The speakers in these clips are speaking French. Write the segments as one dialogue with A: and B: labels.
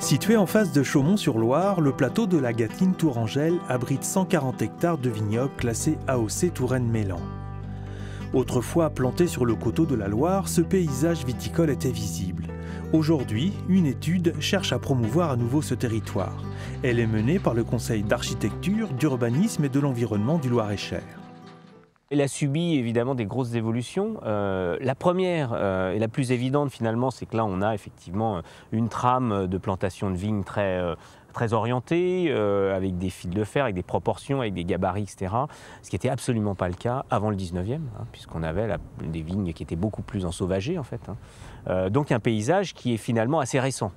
A: Situé en face de Chaumont-sur-Loire, le plateau de la Gâtine-Tourangelle abrite 140 hectares de vignobles classés AOC Touraine-Mélan. Autrefois planté sur le coteau de la Loire, ce paysage viticole était visible. Aujourd'hui, une étude cherche à promouvoir à nouveau ce territoire. Elle est menée par le Conseil d'architecture, d'urbanisme et de l'environnement du Loir-et-Cher.
B: Elle a subi évidemment des grosses évolutions. La première et la plus évidente finalement, c'est que là on a effectivement une trame de plantation de vignes très orientée, avec des fils de fer, avec des proportions, avec des gabarits, etc. Ce qui n'était absolument pas le cas avant le 19e, puisqu'on avait des vignes qui étaient beaucoup plus ensauvagées en fait. Donc un paysage qui est finalement assez récent.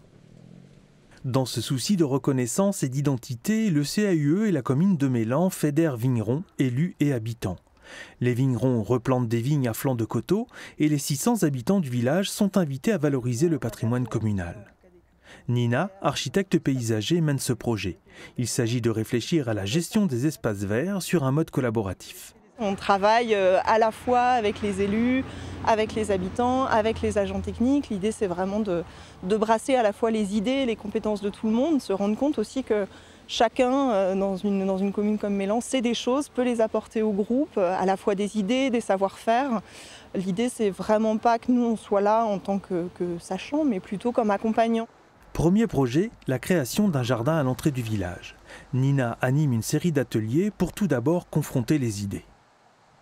A: Dans ce souci de reconnaissance et d'identité, le CAUE et la commune de Mélan fédèrent vignerons, élus et habitants. Les vignerons replantent des vignes à flanc de coteau et les 600 habitants du village sont invités à valoriser le patrimoine communal. Nina, architecte paysager, mène ce projet. Il s'agit de réfléchir à la gestion des espaces verts sur un mode collaboratif.
C: On travaille à la fois avec les élus, avec les habitants, avec les agents techniques. L'idée, c'est vraiment de brasser à la fois les idées et les compétences de tout le monde, se rendre compte aussi que chacun, dans une commune comme Mélan, sait des choses, peut les apporter au groupe, à la fois des idées, des savoir-faire. L'idée, c'est vraiment pas que nous, on soit là en tant que sachants, mais plutôt comme accompagnants.
A: Premier projet, la création d'un jardin à l'entrée du village. Nina anime une série d'ateliers pour tout d'abord confronter les idées.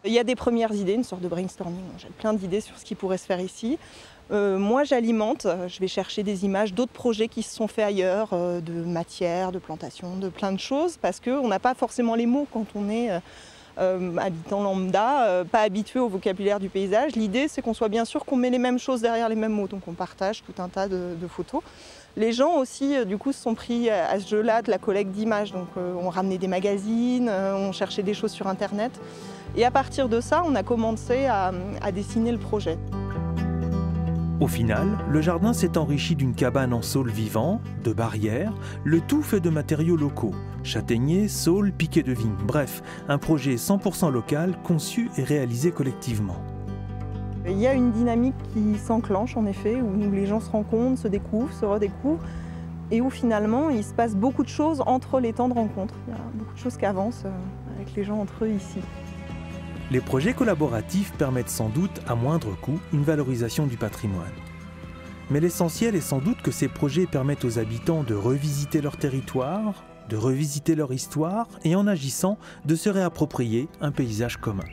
C: Il y a des premières idées, une sorte de brainstorming. J'ai plein d'idées sur ce qui pourrait se faire ici. Moi, j'alimente, je vais chercher des images d'autres projets qui se sont faits ailleurs, de matière, de plantation, de plein de choses, parce qu'on n'a pas forcément les mots quand on est habitant lambda, pas habitué au vocabulaire du paysage. L'idée, c'est qu'on soit bien sûr qu'on met les mêmes choses derrière les mêmes mots, donc on partage tout un tas de photos. Les gens aussi, du coup, se sont pris à ce jeu-là de la collecte d'images. Donc, on ramenait des magazines, on cherchait des choses sur Internet. Et à partir de ça, on a commencé à dessiner le projet.
A: Au final, le jardin s'est enrichi d'une cabane en saule vivant, de barrières, le tout fait de matériaux locaux, châtaigniers, saules, piquets de vigne. Bref, un projet 100% local, conçu et réalisé collectivement.
C: Il y a une dynamique qui s'enclenche en effet, où les gens se rencontrent, se découvrent, se redécouvrent, et où finalement il se passe beaucoup de choses entre les temps de rencontre. Il y a beaucoup de choses qui avancent avec les gens entre eux ici.
A: Les projets collaboratifs permettent sans doute, à moindre coût, une valorisation du patrimoine. Mais l'essentiel est sans doute que ces projets permettent aux habitants de revisiter leur territoire, de revisiter leur histoire et en agissant, de se réapproprier un paysage commun.